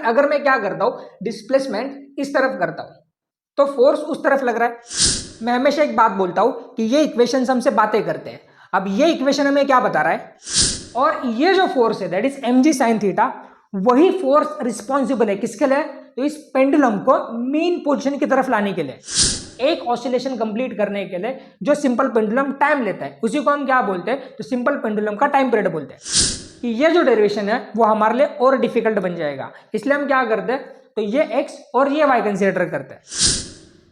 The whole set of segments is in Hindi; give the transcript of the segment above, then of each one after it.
अगर मैं क्या करता हूं, डिस्प्लेसमेंट इस तरफ करता हूं तो फोर्स उस तरफ लग रहा है। मैं हमेशा एक बात बोलता हूं कि ये इक्वेशन हमसे बातें करते हैं। अब ये इक्वेशन हमें क्या बता रहा है, और ये जो फोर्स है that is mg sin theta, वही फोर्स रिस्पॉन्सिबल है किसके लिए, तो इस पेंडुलम को मीन पोजीशन की तरफ लाने के लिए। एक ऑसिलेशन कंप्लीट करने के लिए जो सिंपल पेंडुलम टाइम लेता है उसी को हम क्या बोलते हैं, तो सिंपल पेंडुलम का टाइम पीरियड बोलते हैं। कि ये जो डेरिवेशन है वो हमारे लिए और डिफिकल्ट बन जाएगा, इसलिए हम क्या करते हैं, तो ये x और ये y कंसीडर करते हैं।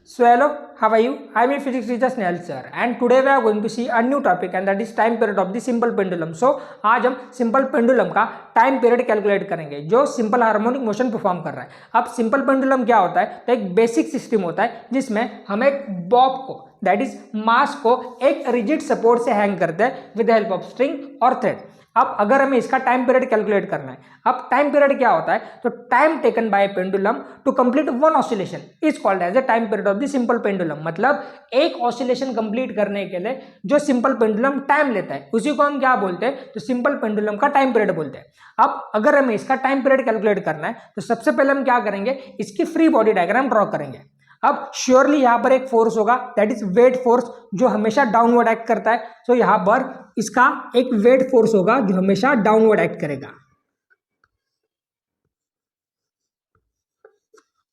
So hello, how are you? I am your physics teacher Snehal sir, and today we are going to see a new topic and that is time period of the simple pendulum. So आज हम सिंपल पेंडुलम का टाइम पीरियड कैलकुलेट करेंगे जो सिंपल हार्मोनिक मोशन परफॉर्म कर रहा है। अब सिंपल पेंडुलम क्या होता है, तो एक बेसिक सिस्टम होता है जिसमें हम एक बॉब को दैट इज मास को एक रिजिड सपोर्ट से हैंग करते हैं with the help of string और थ्रेड। अब अगर हमें इसका टाइम पीरियड कैलकुलेट करना है, अब टाइम पीरियड क्या होता है, तो time taken by pendulum to complete one oscillation is called as a time period of the simple pendulum. मतलब एक ऑसिलेशन कंप्लीट करने के लिए जो सिंपल पेंडुलम टाइम लेता है उसी को हम क्या बोलते हैं, तो सिंपल पेंडुलम का टाइम पीरियड बोलते हैं। अब अगर हमें इसका टाइम पीरियड कैलकुलेट करना है तो सबसे पहले हम क्या करेंगे, इसकी फ्री बॉडी डायग्राम ड्रॉ करेंगे। अब श्योरली यहां पर एक फोर्स होगा दैट इज वेट फोर्स जो हमेशा डाउनवर्ड एक्ट करता है। तो यहां पर इसका एक वेट फोर्स होगा जो हमेशा डाउनवर्ड एक्ट करेगा,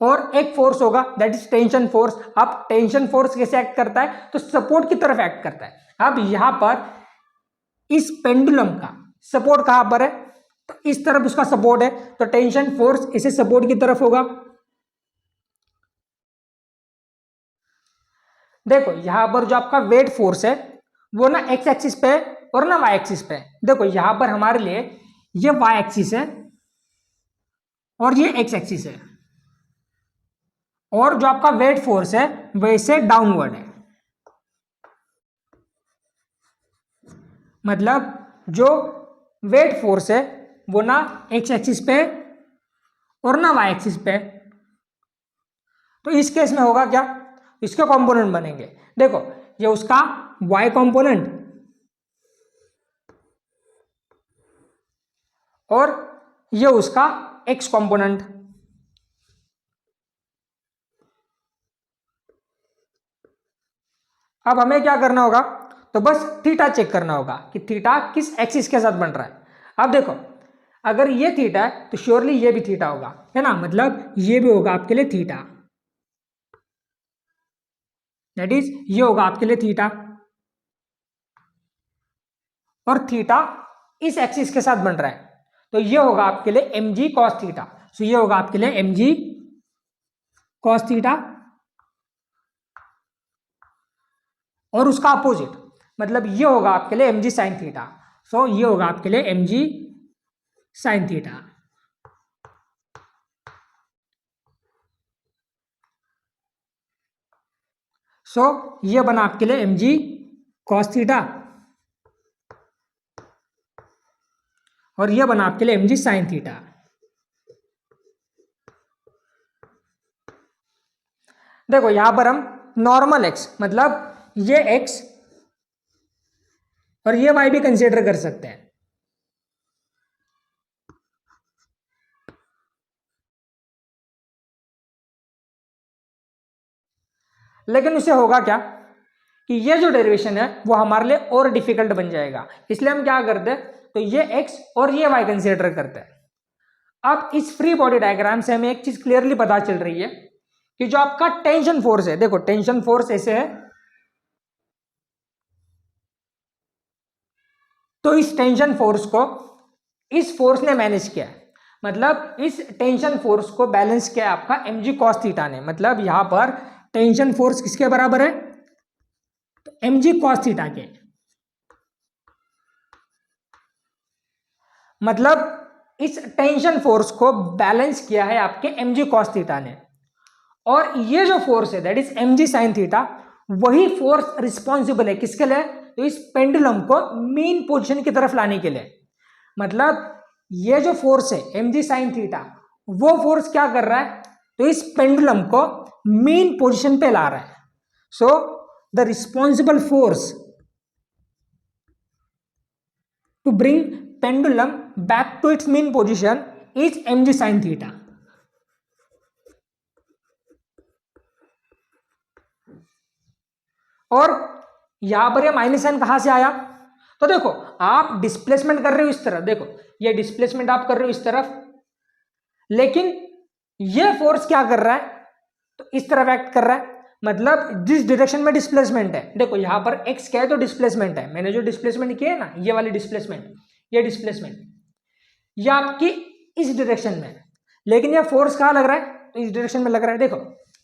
और एक फोर्स होगा दैट इज टेंशन फोर्स। अब टेंशन फोर्स कैसे एक्ट करता है, तो सपोर्ट की तरफ एक्ट करता है। अब यहां पर इस पेंडुलम का सपोर्ट कहां पर है, तो इस तरफ उसका सपोर्ट है, तो टेंशन फोर्स इसे सपोर्ट की तरफ होगा। देखो यहां पर जो आपका वेट फोर्स है वो ना एक्स एक्सिस पे है और ना वाई एक्सिस पे है। देखो यहां पर हमारे लिए ये वाई एक्सिस है और ये एक्स एक्सिस है, और जो आपका वेट फोर्स है वैसे डाउनवर्ड है। मतलब जो वेट फोर्स है वो ना एक्स एक्सिस पे और ना वाई एक्सिस पे। तो इस केस में होगा क्या, इसके कंपोनेंट बनेंगे। देखो ये उसका y कंपोनेंट और ये उसका x कंपोनेंट। अब हमें क्या करना होगा, तो बस थीटा चेक करना होगा कि थीटा किस एक्सिस के साथ बन रहा है। अब देखो अगर ये थीटा है तो श्योरली ये भी थीटा होगा, है ना, मतलब ये भी होगा आपके लिए थीटा, दैट इज ये होगा आपके लिए थीटा, और थीटा इस एक्सिस के साथ बन रहा है तो ये होगा आपके लिए mg cos थीटा। तो ये होगा आपके लिए mg cos थीटा, और उसका अपोजिट मतलब ये होगा आपके लिए mg sin थीटा। सो ये होगा आपके लिए mg sin थीटा। सो ये बना आपके लिए mg cos थीटा, और ये बना आपके लिए mg sin थीटा। देखो यहां पर हम नॉर्मल x मतलब ये x और ये y भी कंसीडर कर सकते हैं। लेकिन उससे होगा क्या कि ये जो डेरिवेशन है वो हमारे लिए और डिफिकल्ट बन जाएगा, इसलिए हम क्या करते हैं, तो ये x और ये y कंसीडर करते हैं। अब इस फ्री बॉडी डायग्राम से हमें एक चीज क्लियरली पता चल रही है कि जो आपका टेंशन फोर्स है, देखो टेंशन फोर्स ऐसे है, तो इस टेंशन फोर्स को इस फोर्स ने मैनेज किया है। मतलब इस टेंशन फोर्स को बैलेंस किया आपका mg cos थीटा ने। मतलब यहां पर टेंशन फोर्स किसके बराबर है, तो mg cos थीटा के। मतलब इस टेंशन फोर्स को बैलेंस किया है आपके mg cos थीटा ने, और ये जो फोर्स है that is mg sin theta, वही फोर्स रिस्पॉन्सिबल है किसके लिए, तो इस पेंडुलम को मीन पोजीशन की तरफ लाने के लिए। मतलब ये जो फोर्स है mg sin थीटा, वो फोर्स क्या कर रहा है, तो इस पेंडुलम को मीन पोजीशन पे ला रहा है। So the responsible force to bring pendulum back to its mean position is mg sin theta। और यहां पर ये माइनस साइन कहां से आया? तो देखो आप डिस्प्लेसमेंट कर रहे हो इस तरफ, देखो ये डिस्प्लेसमेंट आप कर रहे हो इस तरफ, लेकिन ये फोर्स क्या कर रहा है? तो इस तरफ एक्ट कर रहा है। मतलब जिस डायरेक्शन में डिस्प्लेसमेंट है, देखो यहां पर x क्या है तो डिस्प्लेसमेंट है, मैंने जो डिस्प्लेसमेंट किया है ना ये वाली डिस्प्लेसमेंट, ये डिस्प्लेसमेंट ये आपकी इस डायरेक्शन में, लेकिन ये फोर्स कहां लग रहा है? तो इस डायरेक्शन में लग रहा है। देखो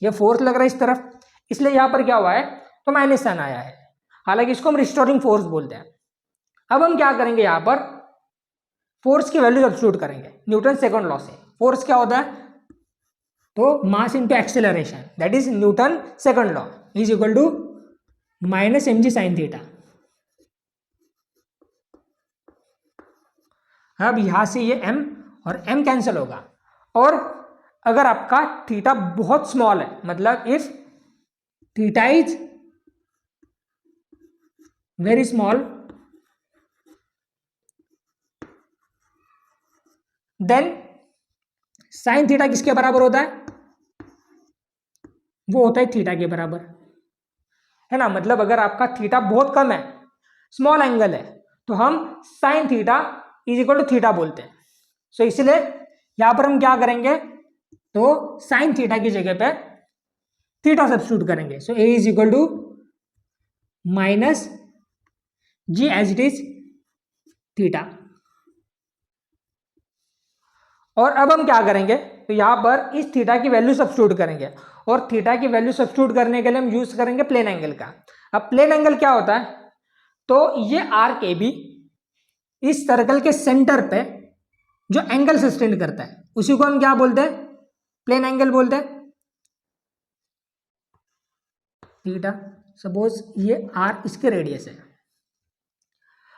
ये फोर्स लग रहा है इस तरफ, इसलिए यहां पर क्या हुआ है? तो माइनस साइन आया है। हालांकि इसको हम रिस्टोरिंग फोर्स बोलते हैं। अब हम क्या करेंगे, यहां पर फोर्स की वैल्यू सब्स्टिट्यूट करेंगे न्यूटन सेकंड लॉ से। फोर्स क्या होता है? तो mass into acceleration, that is Newton second law is equal to minus M G sine theta. अब यहां से ये m और m कैंसिल होगा, और अगर आपका थीटा बहुत स्मॉल है, मतलब if theta is very small, then sine theta किसके बराबर होता है? वो होता है थीटा के बराबर, है ना। मतलब अगर आपका थीटा बहुत कम है, स्मॉल एंगल है, तो हम sine theta is equal to theta बोलते हैं। सो इसलिए यहां पर हम क्या करेंगे, तो साइन थीटा की जगह पे थीटा सब्स्टिट्यूट करेंगे। So A is equal to minus G as it is theta. और अब हम क्या करेंगे, तो यहां पर इस थीटा की वैल्यू सब्स्टिट्यूट करेंगे, और थीटा की वैल्यू सब्स्टिट्यूट करने के लिए हम यूज करेंगे प्लेन एंगल का। अब प्लेन एंगल क्या होता है? तो ये आर्क ए बी इस सर्कल के सेंटर पे जो एंगल सस्टेन करता है उसी को हम क्या बोलते हैं? प्लेन एंगल बोलते हैं, थीटा। सपोज ये आर इसके रेडियस है।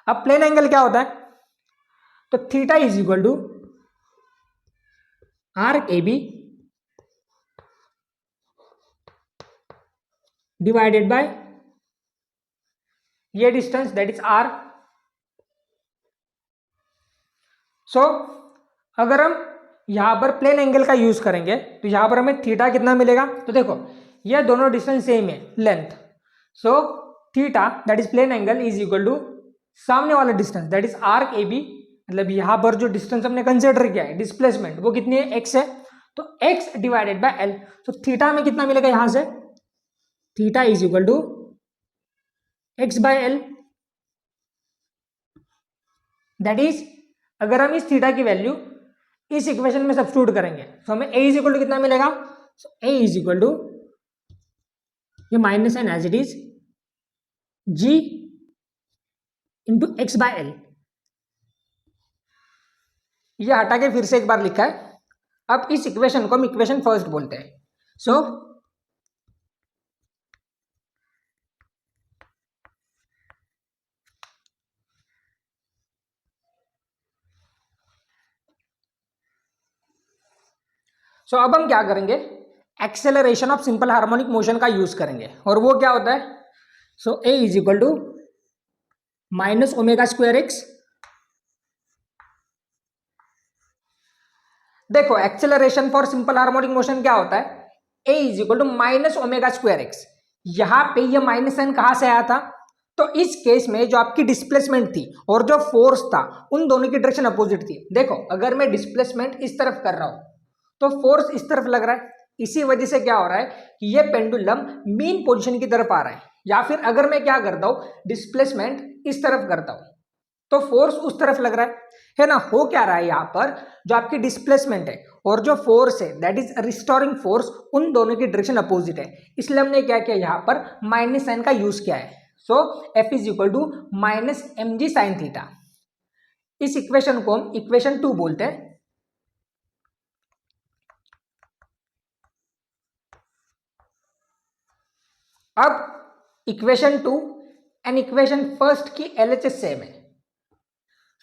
अब प्लेन एंगल क्या होता है? तो theta is equal to arc A B divided by ये distance, that is R. So अगर हम यहां पर प्लेन एंगल का यूज करेंगे तो यहां पर हमें थीटा कितना मिलेगा? तो देखो ये दोनों डिस्टेंस सेम है length, so theta that is plane angle is equal to सामने वाला distance that is arc A B. मतलब यहां पर जो डिस्टेंस हमने कंसिडर किया है डिस्प्लेसमेंट वो कितनी है? x है, तो x डिवाइडेड बाय l। तो थीटा में कितना मिलेगा यहां से? Theta is equal to x by l. That is अगर हम इस थीटा की वैल्यू इस इक्वेशन में सब्स्टिट्यूट करेंगे तो हमें a इज इक्वल टू कितना मिलेगा? a इज इक्वल टू ये minus n as it is g into x by l. ये हटा के फिर से एक बार लिखा है। अब इस इक्वेशन को हम इक्वेशन फर्स्ट बोलते हैं। सो अब हम क्या करेंगे, acceleration of simple harmonic motion का यूज करेंगे, और वो क्या होता है? So A is equal to minus omega square X. देखो acceleration for simple harmonic motion क्या होता है? A is equal to minus omega square X. यहां पे ये माइनस साइन कहां से आया था? तो इस केस में जो आपकी डिस्प्लेसमेंट थी और जो फोर्स था उन दोनों की डायरेक्शन अपोजिट थी। देखो अगर मैं डिस्प्लेसमेंट इस तरफ कर रहा हूं तो फोर्स इस तरफ लग रहा है, इसी वजह से क्या हो रहा है कि ये पेंडुलम मीन पोजीशन की तरफ आ रहा है। या फिर अगर मैं क्या करता हूं, डिस्प्लेसमेंट इस तरफ करता हूं तो फोर्स उस तरफ लग रहा है ना। हो क्या रहा है यहां पर, जो आपकी डिस्प्लेसमेंट है और जो फोर्स है दैट इज रिस्टोरिंग फोर्स, उन दोनों की डायरेक्शन अपोजिट है। इसलिए हमने क्या किया, यहां पर माइनस साइन का यूज किया है। So F is equal to minus M G sine theta. इस इक्वेशन को हम इक्वेशन 2 बोलते हैं। अब इक्वेशन 2 एंड इक्वेशन फर्स्ट की एलएचएस सेम है,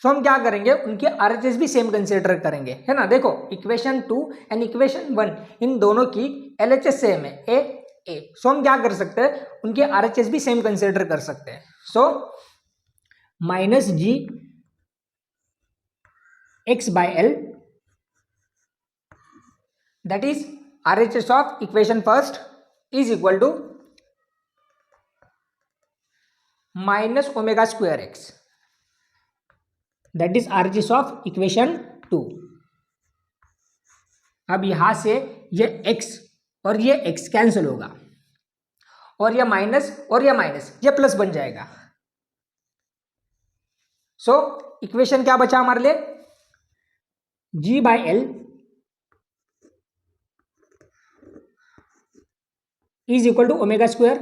तो हम क्या करेंगे, उनके आरएचएस भी सेम कंसीडर करेंगे, है ना। देखो इक्वेशन 2 एंड इक्वेशन 1 इन दोनों की एलएचएस सेम है ए ए। सो हम क्या कर सकते हैं, उनके आरएचएस भी सेम कंसीडर कर सकते हैं। So minus g x by l that is RHS of equation first is equal to minus omega square x, that is RHS of equation 2। अब यहां से ये x और ये x कैंसिल होगा, और ये माइनस और ये माइनस ये प्लस बन जाएगा। सो इक्वेशन क्या बचा हमारे लिए, G/L is equal to omega square.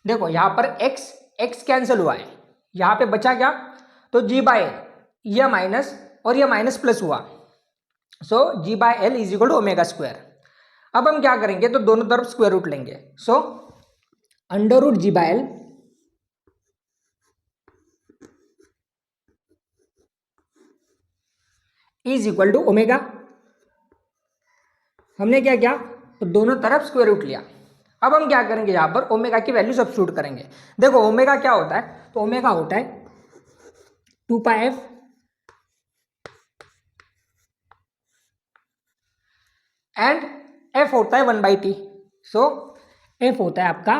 देखो यहां पर x कैंसिल हुआ है, यहां पे बचा क्या, तो G/L, ये माइनस और ये माइनस प्लस हुआ, so G/L is equal to omega square. अब हम क्या करेंगे, तो दोनों तरफ स्क्वायर रूट लेंगे। So under root G/L is equal to omega. हमने क्या किया, तो दोनों तरफ स्क्वायर रूट लिया। अब हम क्या करेंगे, यहां पर ओमेगा की वैल्यू सब्स्टिट्यूट करेंगे। देखो ओमेगा क्या होता है, तो ओमेगा होता है 2πf एंड f होता है 1/t। सो f होता है आपका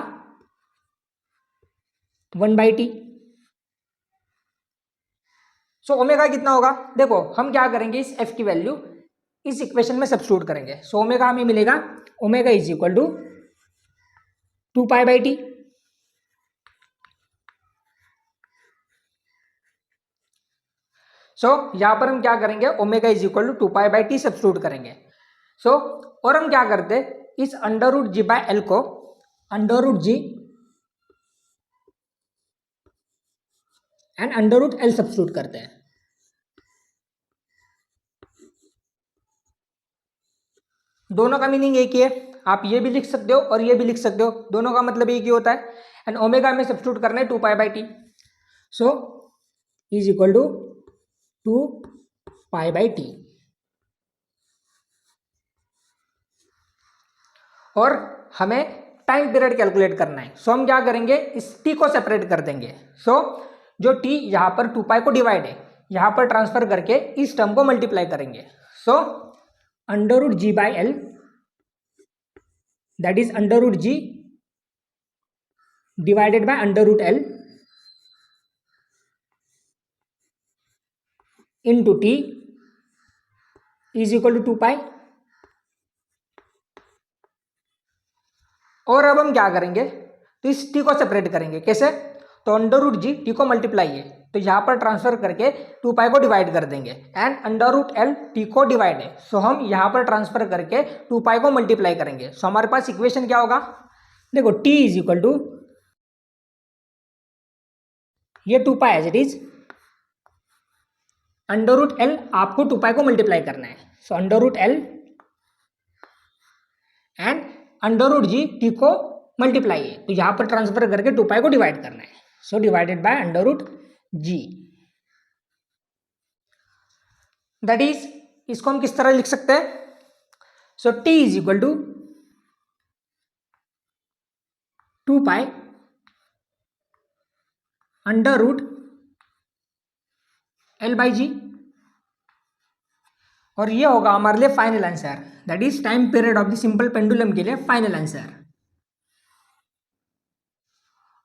1/t। सो ओमेगा कितना होगा, देखो हम क्या करेंगे, इस f की वैल्यू इस इक्वेशन में सब्स्टिट्यूट करेंगे। सो ओमेगा हमें मिलेगा, omega is equal to 2π/t। So यहां पर हम क्या करेंगे, omega is equal to 2π/t substitute करेंगे। सो और हम क्या करते हैं, इस अंडर रूट G/L को under root G and under root L substitute करते हैं। दोनों का मीनिंग एक ही है, आप ये भी लिख सकते हो और ये भी लिख सकते हो, दोनों का मतलब एक ही होता है। एंड ओमेगा में सब्स्टिट्यूट करना है 2π/t। So is equal to 2π/t। और हमें टाइम पीरियड कैलकुलेट करना है। सो हम क्या करेंगे, इस t को सेपरेट कर देंगे। सो जो t यहां पर 2π को डिवाइड है, यहां पर ट्रांसफर करके इस टर्म को मल्टीप्लाई करेंगे। So under root G/L that is under root G divided by under root L into t is equal to 2π। और अब हम क्या करेंगे, तो इस t को सेपरेट करेंगे। कैसे, तो अंडर रूट G t को मल्टीप्लाई है, तो यहां पर ट्रांसफर करके 2π को डिवाइड कर देंगे। And under root L t को डिवाइड है, सो हम यहां पर ट्रांसफर करके 2π को मल्टीप्लाई करेंगे। सो हमारे पास इक्वेशन क्या होगा, देखो t इज इक्वल टू ये 2π as it is, under root L आपको 2π को मल्टीप्लाई करना है। So under root L and under root G t को मल्टीप्लाई है, तो यहां पर ट्रांसफर करके 2π को डिवाइड करना है। So divided by under root G, that is, इसको हम किस तरह लिख सकते हैं, so t is equal to 2π under root L/G। और ये होगा हमारे लिए final answer, that is time period of the simple pendulum के लिए फाइनल आंसर।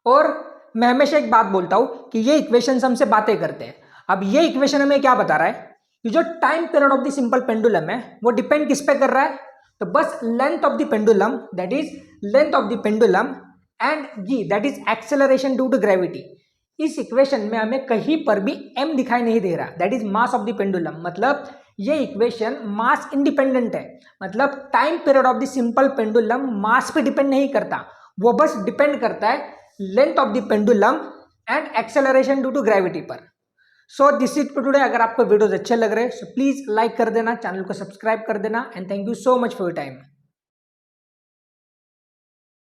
और मैं हमेशा एक बात बोलता हूं कि ये इक्वेशन हमसे बातें करते हैं। अब ये इक्वेशन हमें क्या बता रहा है कि जो time period of the simple pendulum है वो डिपेंड किस पे कर रहा है, तो बस length of the pendulum, that is length of the pendulum and g that is acceleration due to gravity. इस इक्वेशन में हमें कहीं पर भी m दिखाई नहीं दे रहा, that is mass of the pendulum. मतलब ये इक्वेशन मास इंडिपेंडेंट है, मतलब time period of the simple pendulum mass पे डिपेंड नहीं करता, वो बस डिपेंड करता है length of the pendulum and acceleration due to gravity पर। So this is for today. अगर आपको वीडियोस अच्छे लग रहे हैं सो प्लीज लाइक कर देना, चैनल को सब्सक्राइब कर देना and thank you so much for your time.